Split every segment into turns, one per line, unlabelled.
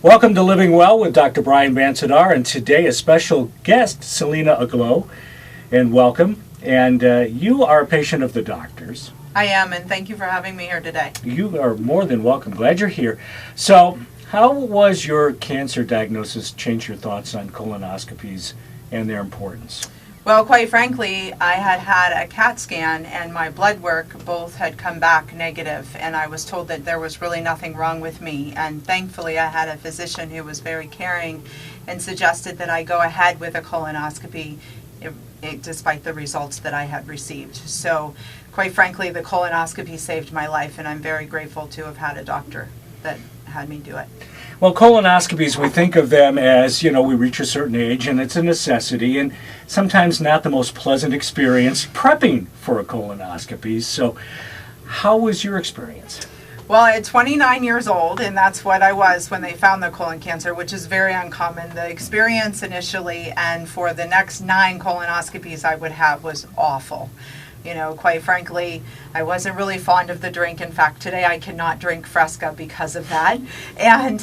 Welcome to Living Well with Dr. Brian Vansadar, and today a special guest, Selena Aglow. And welcome. And you are a patient of the doctor's.
I am, and thank you for having me here today.
You are more than welcome. Glad you're here. So, how was your cancer diagnosis change your thoughts on colonoscopies and their importance?
Well, quite frankly, I had had a CAT scan and my blood work both had come back negative, and I was told that there was really nothing wrong with me. And thankfully, I had a physician who was very caring and suggested that I go ahead with a colonoscopy despite the results that I had received. So, quite frankly, the colonoscopy saved my life, and I'm very grateful to have had a doctor that had me do it.
Well, colonoscopies, we think of them as, we reach a certain age and it's a necessity, and sometimes not the most pleasant experience prepping for a colonoscopy. So how was your experience?
Well, at 29 years old, and that's what I was when they found the colon cancer, which is very uncommon. The experience initially and for the next 9 colonoscopies I would have was awful. Quite frankly, I wasn't really fond of the drink. In fact, today I cannot drink Fresca because of that. And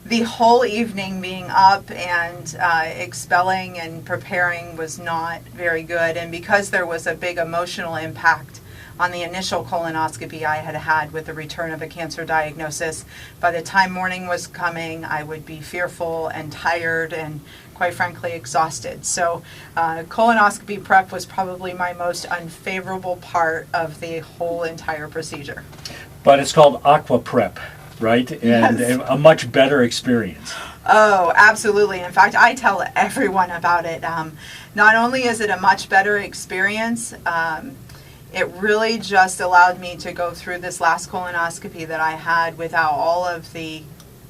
the whole evening being up and expelling and preparing was not very good. And because there was a big emotional impact on the initial colonoscopy I had had with the return of a cancer diagnosis, by the time morning was coming, I would be fearful and tired and quite frankly exhausted. So colonoscopy prep was probably my most unfavorable part of the whole entire procedure. But
it's called Aqua Prep, right? And
yes.
A much better experience.
Oh, absolutely. In fact, I tell everyone about it. Not only is it a much better experience, it really just allowed me to go through this last colonoscopy that I had without all of the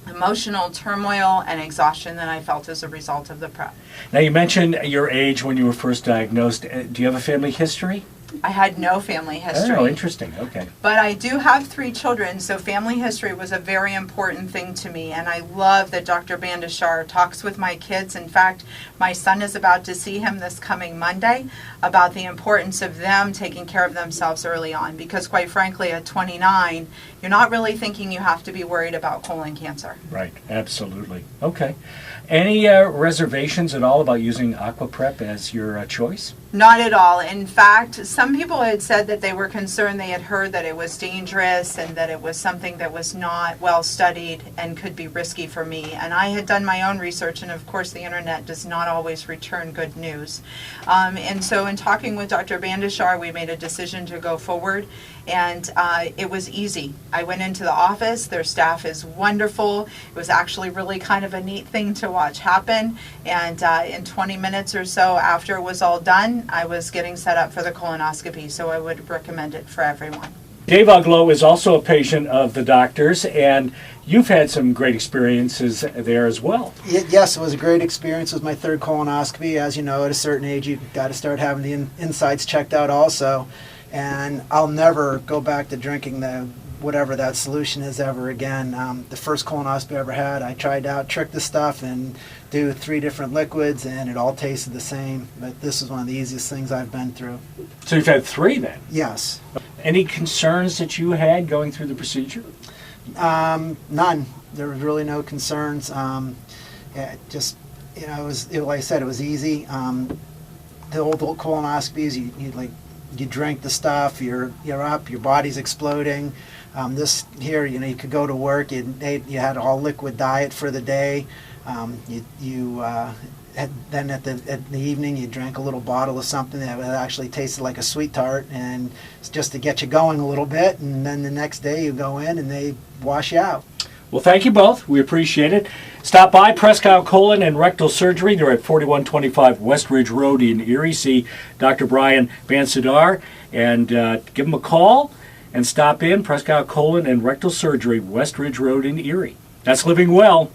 emotional turmoil and exhaustion that I felt as a result of the prep.
Now, you mentioned your age when you were first diagnosed. Do you have a family history?
I had no family history.
Oh, interesting. Okay.
But I do have 3 children, so family history was a very important thing to me, and I love that Dr. Bandashar talks with my kids. In fact, my son is about to see him this coming Monday about the importance of them taking care of themselves early on, because quite frankly, at 29, you're not really thinking you have to be worried about colon cancer.
Right, absolutely. Okay. Any reservations at all about using Aqua Prep as your choice?
Not at all. In fact, some people had said that they were concerned. They had heard that it was dangerous and that it was something that was not well studied and could be risky for me. And I had done my own research, and of course the internet does not always return good news. And so in talking with Dr. Bandashar, we made a decision to go forward, and it was easy. I went into the office. Their staff is wonderful. It was actually really kind of a neat thing to watch happen. And in 20 minutes or so after it was all done, I was getting set up for the colonoscopy, so I would recommend it for everyone.
Dave Aglow is also a patient of the doctor's, and you've had some great experiences there as well.
Yes, it was a great experience. It was my 3rd colonoscopy. As you know, at a certain age, you've got to start having the insides checked out also. And I'll never go back to drinking whatever that solution is ever again. The first colonoscopy I ever had, I tried out, trick the stuff, and do 3 different liquids, and it all tasted the same. But this is one of the easiest things I've been through.
So you've had 3 then?
Yes.
Any concerns that you had going through the procedure?
None. There was really no concerns. It was like I said, it was easy. The old colonoscopies, you drink the stuff, you're up, your body's exploding. This here, you could go to work, you had a all liquid diet for the day. Then at the evening, you drank a little bottle of something that actually tasted like a sweet tart, and it's just to get you going a little bit. And then the next day, you go in and they wash you out.
Well, thank you both. We appreciate it. Stop by Prescott Colon and Rectal Surgery. They're at 4125 West Ridge Road in Erie. See Dr. Brian Vansadar and give him a call and stop in Prescott Colon and Rectal Surgery, West Ridge Road in Erie. That's Living Well.